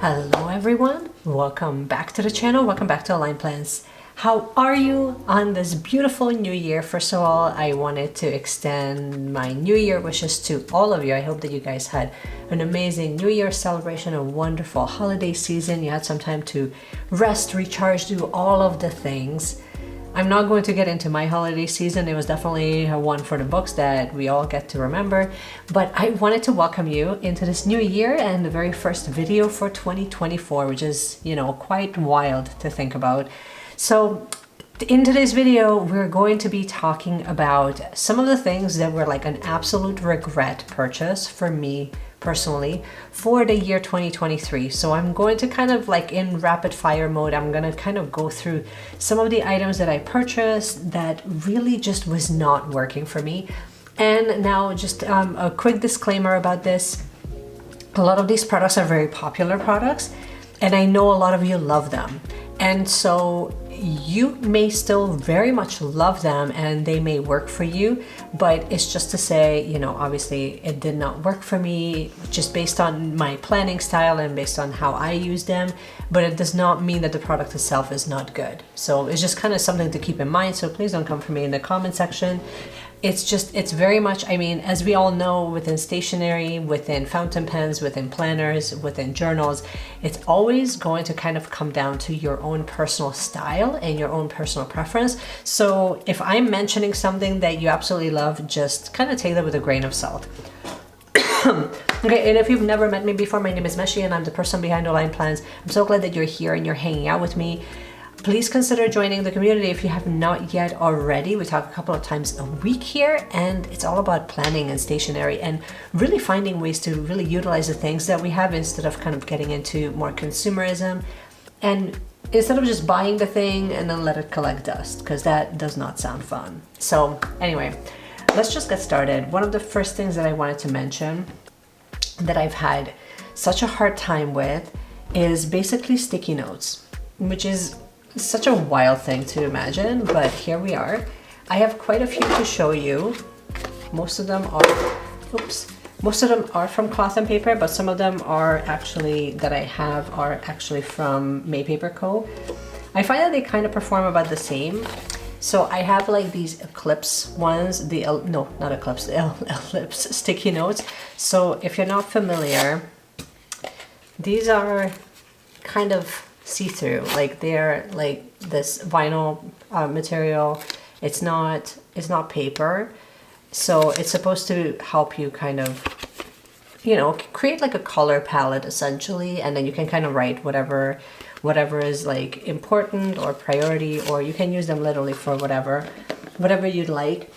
Hello everyone, welcome back to the channel, welcome back to Align Plans. How are you on this beautiful new year? First of all, I wanted to extend my new year wishes to all of you. I hope that you guys had an amazing new year celebration, a wonderful holiday season. You had some time to rest, recharge, do all of the things. I'm not going to get into my holiday season. It was definitely one for the books that we all get to remember. But I wanted to welcome you into this new year and the very first video for 2024, which is, quite wild to think about. So in today's video, we're going to be talking about some of the things that were like an absolute regret purchase for me personally for the year 2023. So I'm going to kind of like in rapid fire mode, I'm going to kind of go through some of the items that I purchased that really just was not working for me. And now just a quick disclaimer about this. A lot of these products are very popular products and I know a lot of you love them. And so you may still very much love them and they may work for you, but it's just to say, obviously it did not work for me just based on my planning style and based on how I use them, but it does not mean that the product itself is not good. So it's just kind of something to keep in mind. So please don't come for me in the comment section. It's very much, as we all know, within stationery, within fountain pens, within planners, within journals, it's always going to kind of come down to your own personal style and your own personal preference. So if I'm mentioning something that you absolutely love, just kind of take that with a grain of salt. Okay, and if you've never met me before, my name is Meshi and I'm the person behind Align Plans. I'm so glad that you're here and you're hanging out with me. Please consider joining the community if you have not yet already. We talk a couple of times a week here and it's all about planning and stationery and really finding ways to really utilize the things that we have instead of kind of getting into more consumerism and instead of just buying the thing and then let it collect dust, because that does not sound fun. So anyway, let's just get started. One of the first things that I wanted to mention that I've had such a hard time with is basically sticky notes, which is such a wild thing to imagine, but here we are. I have quite a few to show you. Most of them are from cloth and paper, but some of them are actually from May Paper Co. I find that they kind of perform about the same. So I have like these Eclipse ones, Ellipse sticky notes. So if you're not familiar, these are kind of see-through, like they're like this vinyl material. It's not paper, so it's supposed to help you kind of create like a color palette essentially, and then you can kind of write whatever is like important or priority, or you can use them literally for whatever you'd like.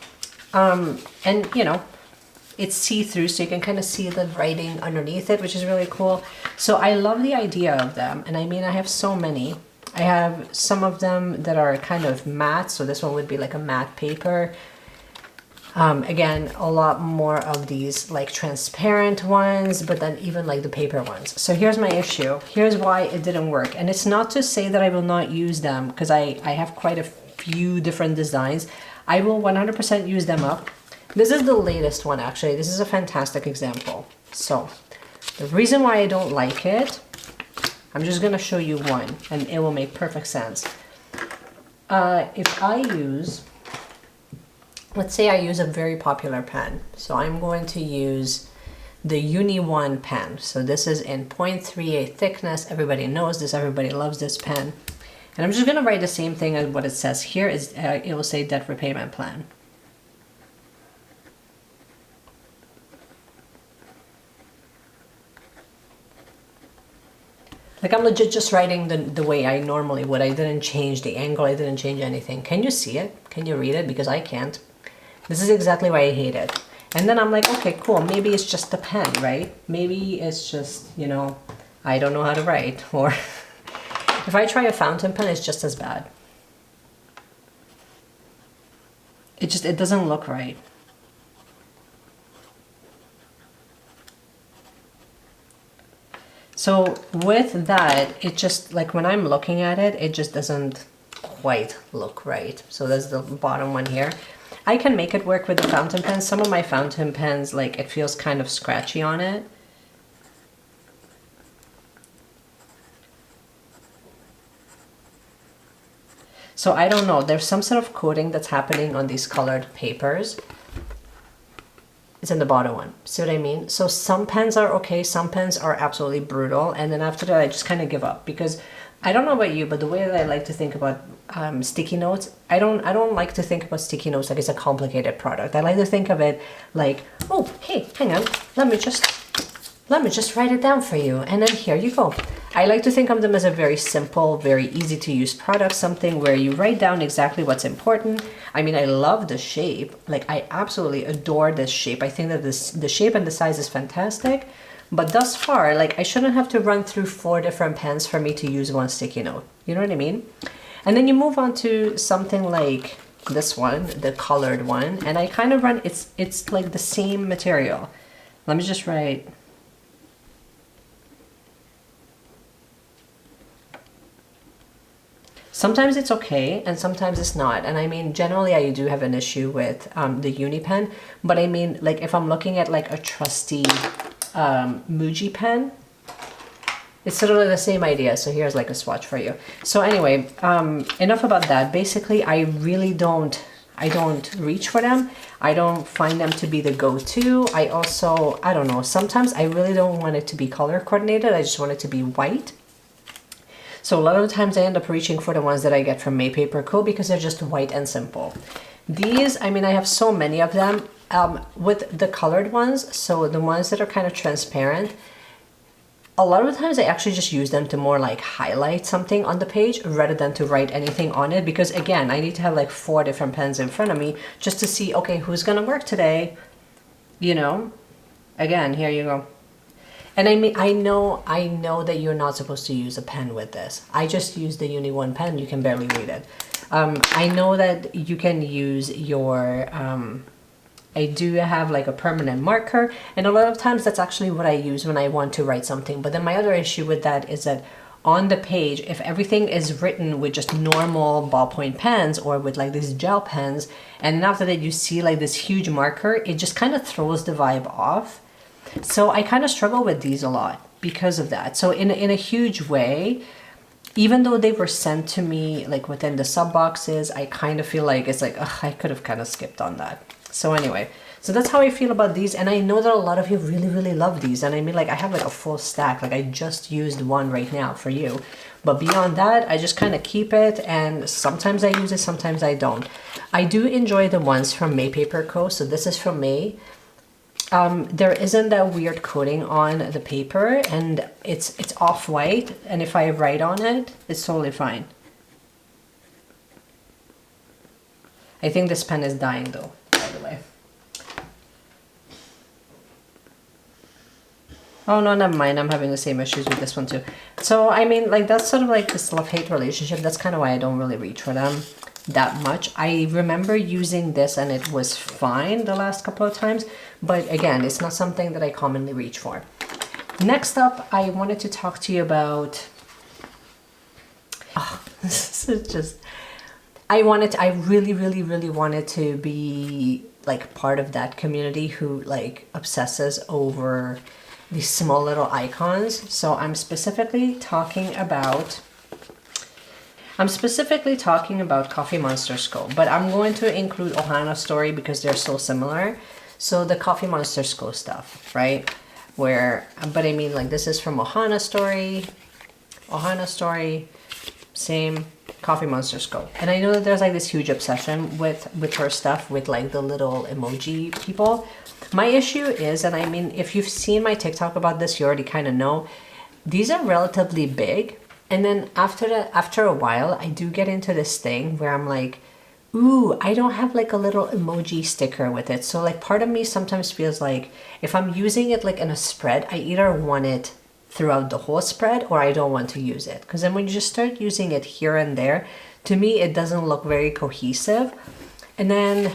And it's see-through, so you can kind of see the writing underneath it, which is really cool. So I love the idea of them, and I have so many. I have some of them that are kind of matte, so this one would be like a matte paper. Again, a lot more of these like transparent ones, but then even like the paper ones. So here's my issue. Here's why it didn't work. And it's not to say that I will not use them, because I have quite a few different designs. I will 100% use them up. This is the latest one, actually. This is a fantastic example. So the reason why I don't like it, I'm just gonna show you one and it will make perfect sense. If I use, let's say I use a very popular pen. So I'm going to use the Uni 1 pen. So this is in 0.38 thickness. Everybody knows this, everybody loves this pen. And I'm just gonna write the same thing as what it says here. It will say debt repayment plan. Like I'm legit just writing the way I normally would. I didn't change the angle, I didn't change anything. Can you see it? Can you read it? Because I can't. This is exactly why I hate it. And then I'm like, okay, cool, maybe it's just the pen, right? Maybe it's just, I don't know how to write. Or if I try a fountain pen, it's just as bad. It doesn't look right. So with that, it just, like when I'm looking at it, it just doesn't quite look right. So there's the bottom one here. I can make it work with the fountain pens. Some of my fountain pens, like it feels kind of scratchy on it. So I don't know, there's some sort of coating that's happening on these colored papers. It's in the bottom one. See what I mean? So some pens are okay, some pens are absolutely brutal, and then after that I just kind of give up, because I don't know about you, but the way that I like to think about sticky notes, I don't like to think about sticky notes like it's a complicated product. I like to think of it like, oh, hey, hang on, let me just write it down for you, and then here you go. I like to think of them as a very simple, very easy to use product, something where you write down exactly what's important. I mean, I love the shape. Like, I absolutely adore this shape. I think that the shape and the size is fantastic. But thus far, like, I shouldn't have to run through 4 different pens for me to use one sticky note. You know what I mean? And then you move on to something like this one, the colored one, and I kind of run, it's like the same material. Let me just write. Sometimes it's okay, and sometimes it's not. And I mean, generally I do have an issue with the Uni pen, but I mean, like, if I'm looking at like a trusty Muji pen, it's sort of like the same idea. So here's like a swatch for you. So anyway, enough about that. Basically, I don't reach for them. I don't find them to be the go-to. I don't know, sometimes I really don't want it to be color coordinated. I just want it to be white. So a lot of the times I end up reaching for the ones that I get from Maypaper Co. because they're just white and simple. These, I mean, I have so many of them. With the colored ones, so the ones that are kind of transparent, a lot of the times I actually just use them to more like highlight something on the page rather than to write anything on it, because again, I need to have like 4 different pens in front of me just to see, okay, who's gonna work today, you know? Again, here you go. And I mean, I know that you're not supposed to use a pen with this. I just use the Uni 1 pen, you can barely read it. I know that you can use your, I do have like a permanent marker, and a lot of times that's actually what I use when I want to write something. But then my other issue with that is that on the page, if everything is written with just normal ballpoint pens or with like these gel pens, and then after that you see like this huge marker, it just kind of throws the vibe off. So I kind of struggle with these a lot because of that. So in a huge way, even though they were sent to me like within the sub boxes, I kind of feel like it's like, ugh, I could have kind of skipped on that. So anyway, so that's how I feel about these. And I know that a lot of you really, really love these. And I mean, like, I have like a full stack. Like, I just used one right now for you. But beyond that, I just kind of keep it. And sometimes I use it, sometimes I don't. I do enjoy the ones from Maypaper Co. So this is from May. There isn't that weird coating on the paper, and it's off-white, and if I write on it, it's totally fine. I think this pen is dying though, by the way. Oh no, never mind, I'm having the same issues with this one too. So I mean, like, that's sort of like this love-hate relationship. That's kind of why I don't really reach for them that much. I remember using this and it was fine the last couple of times, but again, it's not something that I commonly reach for. Next up, I wanted to talk to you about, oh, this is just, I really, really, really wanted to be like part of that community who like obsesses over these small little icons. So I'm specifically talking about Coffee Monster Skull, but I'm going to include Ohana Story because they're so similar. So the Coffee Monster Skull stuff, right? But I mean, like, this is from Ohana Story, same, Coffee Monster Skull. And I know that there's like this huge obsession with her stuff, with like the little emoji people. My issue is, and I mean, if you've seen my TikTok about this, you already kind of know, these are relatively big. And then after a while, I do get into this thing where I'm like, ooh, I don't have like a little emoji sticker with it. So like part of me sometimes feels like if I'm using it like in a spread, I either want it throughout the whole spread or I don't want to use it. Because then when you just start using it here and there, to me, it doesn't look very cohesive. And then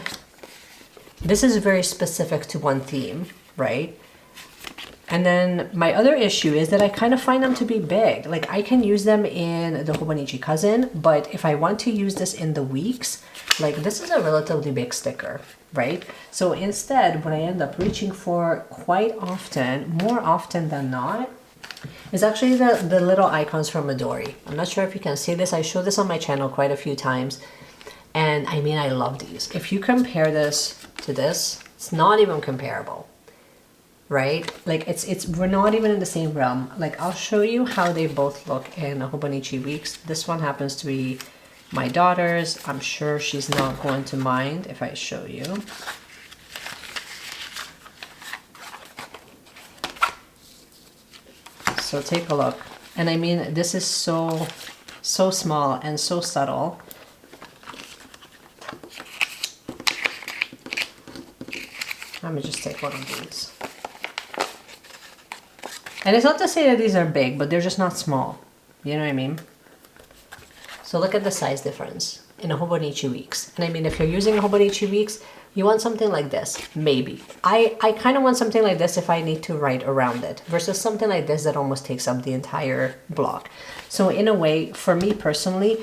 this is very specific to one theme, right? And then my other issue is that I kind of find them to be big. Like, I can use them in the Hobonichi Cousin, but if I want to use this in the weeks, like, this is a relatively big sticker, right? So instead, what I end up reaching for quite often, more often than not, It's actually the little icons from Midori. I'm not sure if you can see this. I showed this on my channel quite a few times. And I mean, I love these. If you compare this to this, it's not even comparable, right? Like we're not even in the same realm. Like I'll show you how they both look in Hobonichi weeks. This one happens to be my daughter's. I'm sure she's not going to mind if I show you. So take a look. And I mean, this is so small and so subtle. Let me just take one of these. And it's not to say that these are big, but they're just not small. You know what I mean? So look at the size difference in a Hobonichi weeks. And I mean, if you're using a Hobonichi weeks, you want something like this, maybe. I kind of want something like this if I need to write around it versus something like this that almost takes up the entire block. So in a way, for me personally,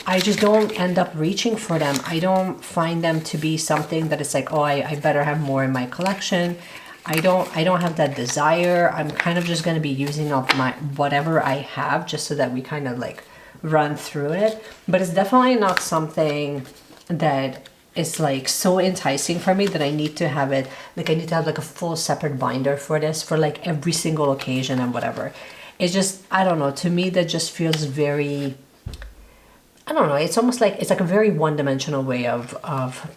I just don't end up reaching for them. I don't find them to be something that it's like, oh, I better have more in my collection. I don't have that desire. I'm kind of just going to be using up my whatever I have just so that we kind of like run through it. But it's definitely not something that is like so enticing for me that I need to have it, like I need to have like a full separate binder for this for like every single occasion and whatever. It's just, I don't know, to me that just feels very, I don't know, it's almost like, it's like a very one-dimensional way of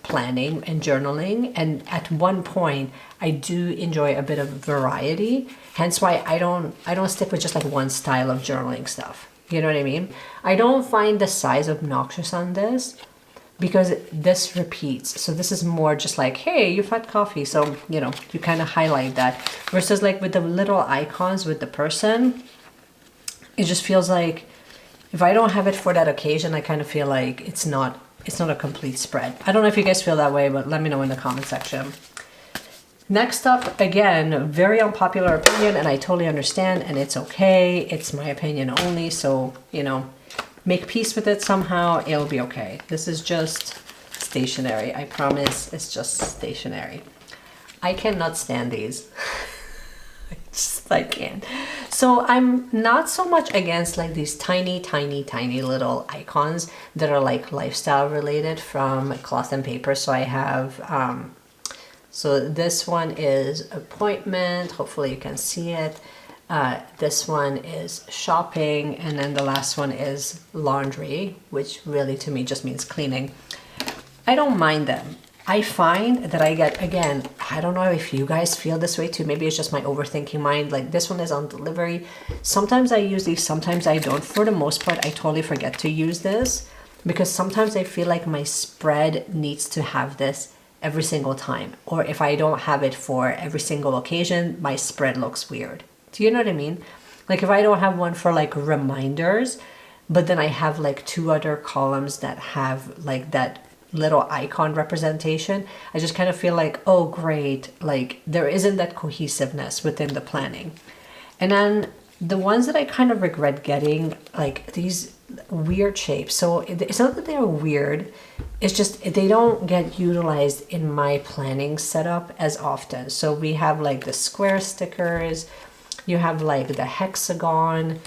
planning and journaling. And at one point, I do enjoy a bit of variety. Hence why I don't stick with just like one style of journaling stuff. You know what I mean? I don't find the size obnoxious on this because this repeats. So this is more just like, hey, you've had coffee. So, you know, you kind of highlight that. Versus like with the little icons with the person, it just feels like, if I don't have it for that occasion, I kind of feel like it's not a complete spread. I don't know if you guys feel that way, but let me know in the comment section. Next up, again, very unpopular opinion, and I totally understand, and it's okay. It's my opinion only, so, you know, make peace with it somehow. It'll be okay. This is just stationery. I promise it's just stationery. I cannot stand these. I can't. So I'm not so much against like these tiny little icons that are like lifestyle related from cloth and paper. So I have, so this one is appointment. Hopefully you can see it. This one is shopping. And then the last one is laundry, which really to me just means cleaning. I don't mind them. I find that I get, again, I don't know if you guys feel this way too. Maybe it's just my overthinking mind. Like this one is on delivery. Sometimes I use these, sometimes I don't. For the most part, I totally forget to use this because sometimes I feel like my spread needs to have this every single time. Or if I don't have it for every single occasion, my spread looks weird. Do you know what I mean? Like if I don't have one for like reminders, but then I have like two other columns that have like that little icon representation, I just kind of feel like, oh great, like there isn't that cohesiveness within the planning. And then the ones that I kind of regret getting, like these weird shapes. So it's not that they're weird, it's just they don't get utilized in my planning setup as often. So we have like the square stickers, you have like the hexagon,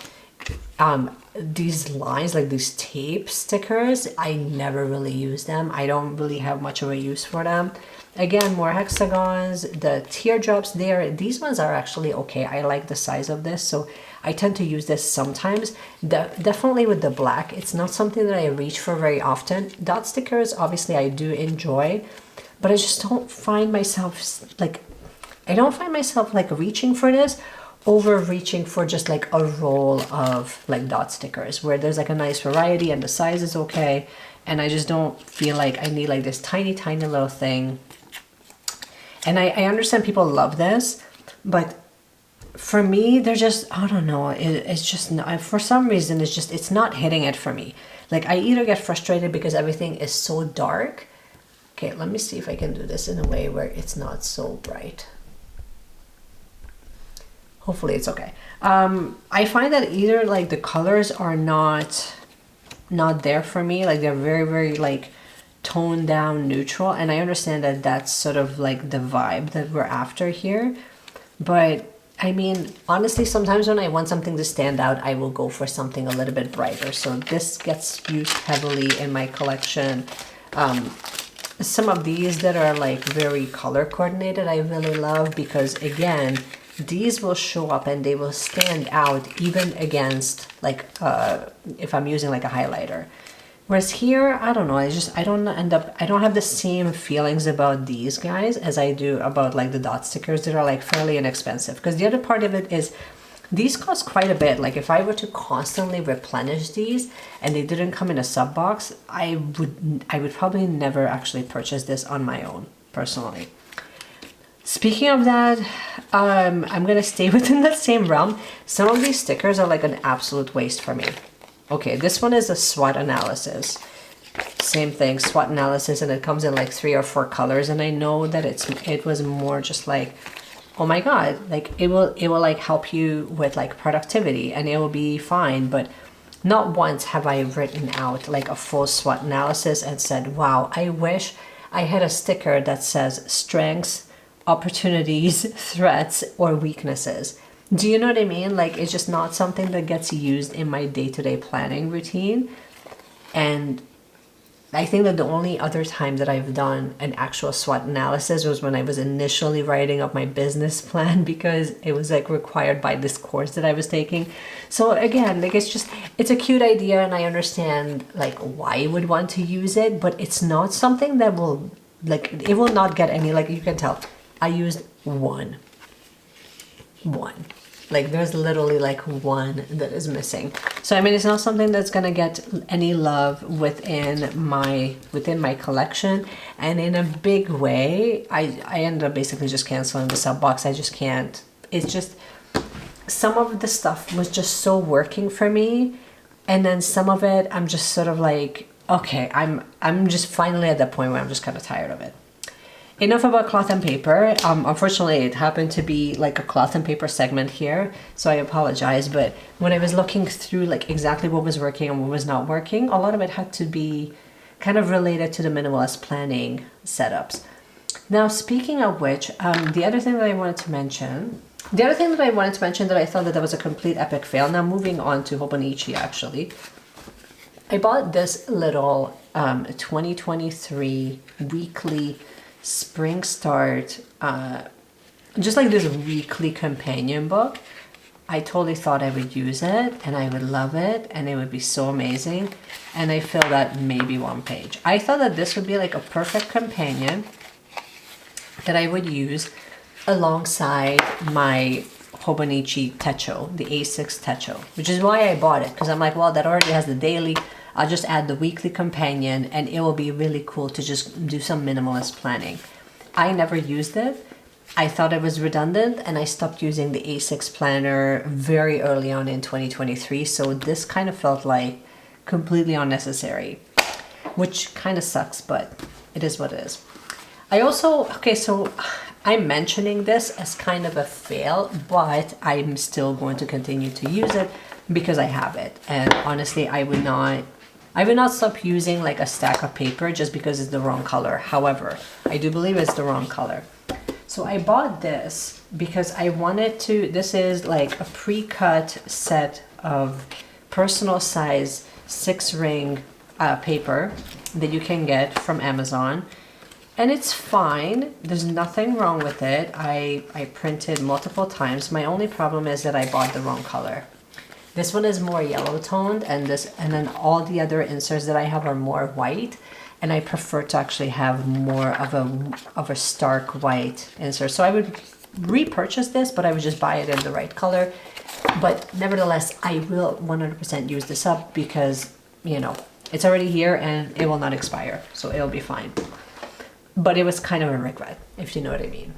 these lines, like these tape stickers, I never really use them. I don't really have much of a use for them. Again, more hexagons, the teardrops there, these ones are actually okay. I like the size of this, so I tend to use this sometimes. Definitely with the black, it's not something that I reach for very often. Dot stickers, obviously I do enjoy, but I just don't find myself like, reaching for this over reaching for just like a roll of like dot stickers where there's like a nice variety and the size is okay, and I just don't feel like I need like this tiny little thing. And I understand people love this, but for me they're just, I don't know, it's just not, for some reason it's not hitting it for me. Like I either get frustrated because everything is so dark. Okay, let me see if I can do this in a way where it's not so bright. Hopefully it's okay. I find that either like the colors are not there for me. Like they're very like toned down neutral. And I understand that that's sort of like the vibe that we're after here. But I mean, honestly, sometimes when I want something to stand out, I will go for something a little bit brighter. So this gets used heavily in my collection. Some of these that are like very color coordinated, I really love, because again, these will show up and they will stand out even against like if I'm using like a highlighter. Whereas here, I don't know, I don't have the same feelings about these guys as I do about like the dot stickers that are like fairly inexpensive. Because the other part of it is these cost quite a bit. Like if I were to constantly replenish these and they didn't come in a sub box, I would probably never actually purchase this on my own, personally. Speaking of that, I'm gonna stay within that same realm. Some of these stickers are like an absolute waste for me. Okay, this one is a SWOT analysis. Same thing, SWOT analysis, and it comes in like 3 or 4 colors. And I know that it was more just like, oh my god, like it will like help you with like productivity and it will be fine. But not once have I written out like a full SWOT analysis and said, wow, I wish I had a sticker that says strengths, opportunities, threats, or weaknesses. Do you know what I mean? Like, it's just not something that gets used in my day-to-day planning routine. And I think that the only other time that I've done an actual SWOT analysis was when I was initially writing up my business plan, because it was like required by this course that I was taking. So again, like it's a cute idea and I understand like why you would want to use it, but it's not something that will, like, it will not get any, like you can tell, I used one. Like there's literally like one that is missing. So I mean, it's not something that's gonna get any love within my collection. And in a big way, I ended up basically just canceling the sub box. I just can't. It's just, some of the stuff was just so working for me, and then some of it I'm just sort of like, okay, I'm just finally at that point where I'm just kind of tired of it. Enough about cloth and paper. Unfortunately, it happened to be like a cloth and paper segment here, so I apologize. But when I was looking through like exactly what was working and what was not working, a lot of it had to be kind of related to the minimalist planning setups. Now, speaking of which, the other thing that I wanted to mention that I thought that was a complete epic fail. Now, moving on to Hobonichi, actually. I bought this little 2023 weekly spring start, just like this weekly companion book. I totally thought I would use it and I would love it and it would be so amazing, and I filled out maybe 1 page. I thought that this would be like a perfect companion that I would use alongside my Hobonichi Techo, the A6 Techo, which is why I bought it, because I'm like, well, that already has the daily. I'll just add the weekly companion and it will be really cool to just do some minimalist planning. I never used it. I thought it was redundant and I stopped using the A6 planner very early on in 2023. So this kind of felt like completely unnecessary, which kind of sucks, but it is what it is. I also, okay, so I'm mentioning this as kind of a fail, but I'm still going to continue to use it because I have it. And honestly, I would not stop using like a stack of paper just because it's the wrong color. However, I do believe it's the wrong color. So I bought this because I wanted to, this is like a pre-cut set of personal size 6-ring paper that you can get from Amazon. And it's fine. There's nothing wrong with it. I printed multiple times. My only problem is that I bought the wrong color. This one is more yellow toned, and then all the other inserts that I have are more white, and I prefer to actually have more of a stark white insert. So I would repurchase this, but I would just buy it in the right color. But nevertheless, I will 100% use this up because, you know, it's already here and it will not expire, so it'll be fine. But it was kind of a regret, if you know what I mean.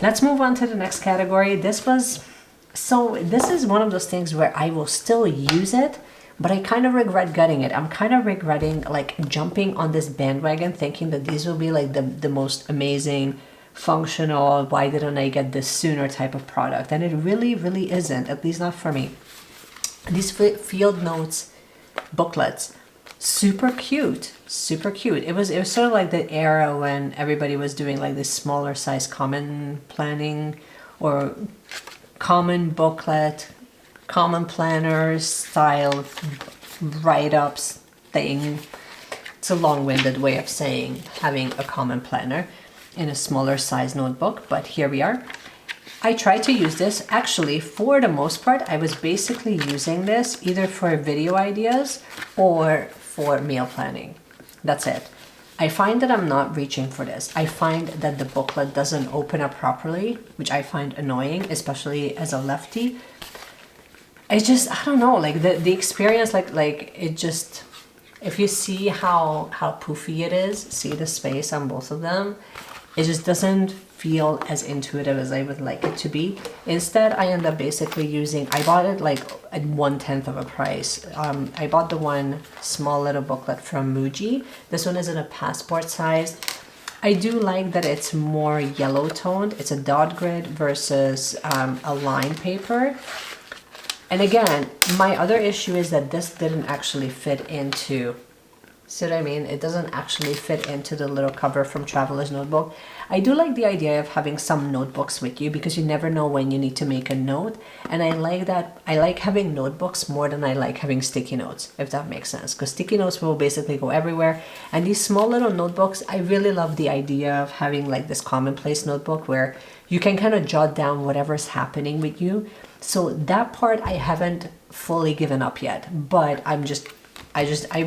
Let's move on to the next category. This is one of those things where I will still use it, but I kind of regret getting it. I'm kind of regretting like jumping on this bandwagon thinking that these will be like the most amazing, functional, why didn't I get this sooner type of product. And it really, really isn't, at least not for me. These field notes booklets, super cute, super cute. It was sort of like the era when everybody was doing like this smaller size common planning or common booklet, common planner style write-ups thing. It's a long-winded way of saying having a common planner in a smaller size notebook, but here we are. I tried to use this. Actually, for the most part, I was basically using this either for video ideas or for meal planning. That's it. I find that I'm not reaching for this. I find that the booklet doesn't open up properly, which I find annoying, especially as a lefty. It's just, I don't know, like the experience, like it just, if you see how poofy it is, see the space on both of them, it just doesn't feel as intuitive as I would like it to be. Instead, I end up basically using, I bought it like at 1/10 of a price. I bought the one small little booklet from Muji. This one is in a passport size. I do like that it's more yellow toned. It's a dot grid versus a line paper. And again, my other issue is that this didn't actually fit into, see what I mean? It doesn't actually fit into the little cover from Traveler's Notebook. I do like the idea of having some notebooks with you because you never know when you need to make a note. And I like that. I like having notebooks more than I like having sticky notes, if that makes sense. Because sticky notes will basically go everywhere. And these small little notebooks, I really love the idea of having like this commonplace notebook where you can kind of jot down whatever's happening with you. So that part I haven't fully given up yet, but I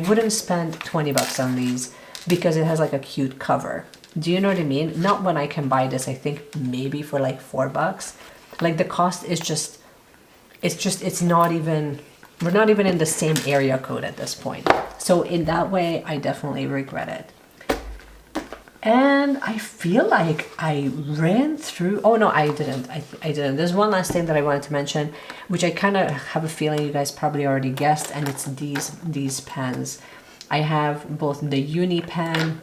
wouldn't spend 20 bucks on these because it has like a cute cover. Do you know what I mean? Not when I can buy this, I think maybe for like 4 bucks. Like the cost is just, it's not even, we're not even in the same area code at this point. So in that way, I definitely regret it. And I feel like I ran through, oh no, I didn't. I didn't. There's one last thing that I wanted to mention, which I kind of have a feeling you guys probably already guessed, and it's these pens. I have both the Uni pen,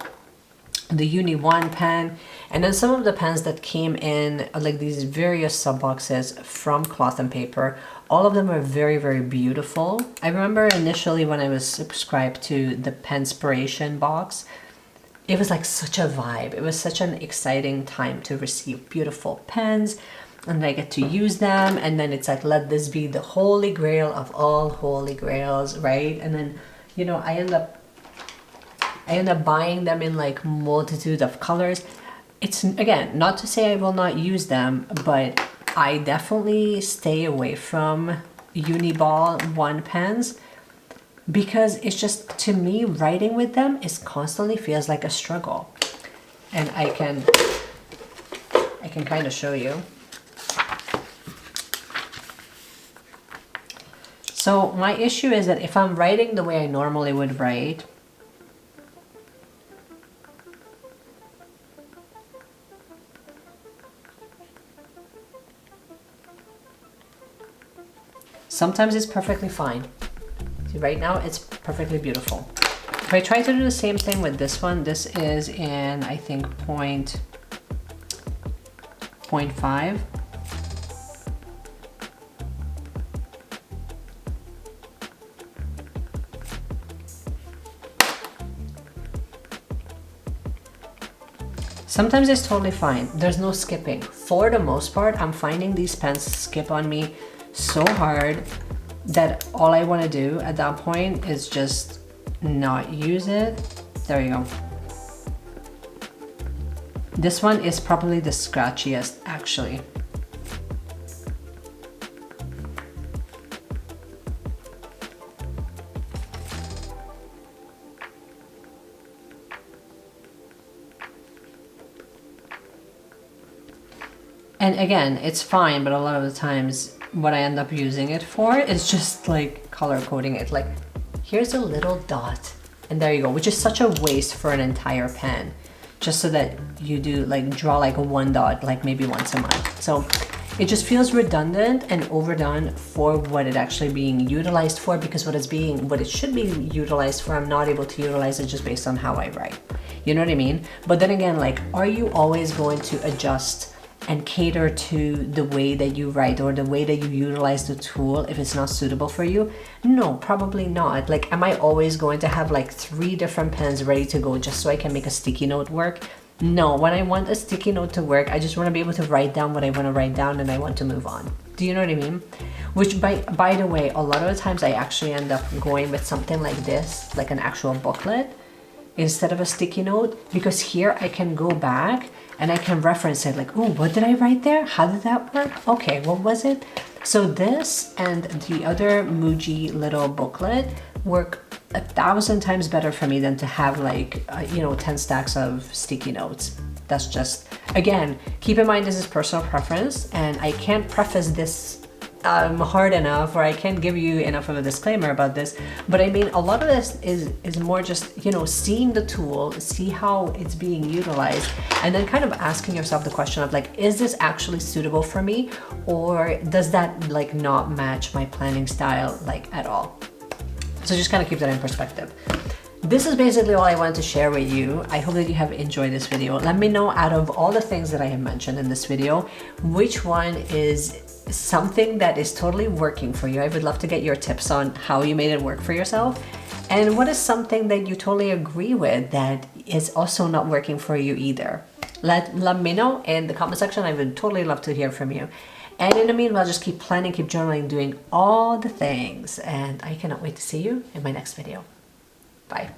the Uni 1 pen, and then some of the pens that came in like these various sub boxes from Cloth and Paper. All of them are very, very beautiful. I remember initially when I was subscribed to the Penspiration box, it was like such a vibe. It was such an exciting time to receive beautiful pens and I get to use them. And then it's like, let this be the holy grail of all holy grails, right? And then, you know, I end up buying them in like multitude of colors. It's, again, not to say I will not use them, but I definitely stay away from Uniball 1 pens because it's just, to me, writing with them is constantly feels like a struggle. And I can kind of show you. So my issue is that if I'm writing the way I normally would write, sometimes it's perfectly fine. See, right now it's perfectly beautiful. If I try to do the same thing with this one, this is in, I think, 0.5. Sometimes it's totally fine. There's no skipping. For the most part, I'm finding these pens skip on me so hard that all I want to do at that point is just not use it. There you go. This one is probably the scratchiest, actually. And again, it's fine, but a lot of the times what I end up using it for is just like color coding it. Like, here's a little dot, and there you go, which is such a waste for an entire pen, just so that you do like draw like a 1 dot, like maybe once a month. So it just feels redundant and overdone for what it actually being utilized for, because what it should be utilized for, I'm not able to utilize it just based on how I write. You know what I mean? But then again, like, are you always going to adjust and cater to the way that you write or the way that you utilize the tool if it's not suitable for you? No, probably not. Like, am I always going to have like 3 different pens ready to go just so I can make a sticky note work? No, when I want a sticky note to work, I just want to be able to write down what I want to write down and I want to move on. Do you know what I mean? Which by the way, a lot of the times I actually end up going with something like this, like an actual booklet, instead of a sticky note, because here I can go back and I can reference it like, oh, what did I write there? How did that work? Okay, what was it? So this and the other Muji little booklet work 1,000 times better for me than to have like, 10 stacks of sticky notes. That's just, again, keep in mind this is personal preference and I can't preface this hard enough, or I can't give you enough of a disclaimer about this, but I mean, a lot of this is more just, seeing the tool, see how it's being utilized, and then kind of asking yourself the question of like, is this actually suitable for me, or does that like not match my planning style like at all? So just kind of keep that in perspective. This is basically all I wanted to share with you. I hope that you have enjoyed this video. Let me know, out of all the things that I have mentioned in this video, which one is something that is totally working for you. I would love to get your tips on how you made it work for yourself. And what is something that you totally agree with that is also not working for you either? Let me know in the comment section. I would totally love to hear from you. And in the meanwhile, just keep planning, keep journaling, doing all the things. And I cannot wait to see you in my next video. Bye.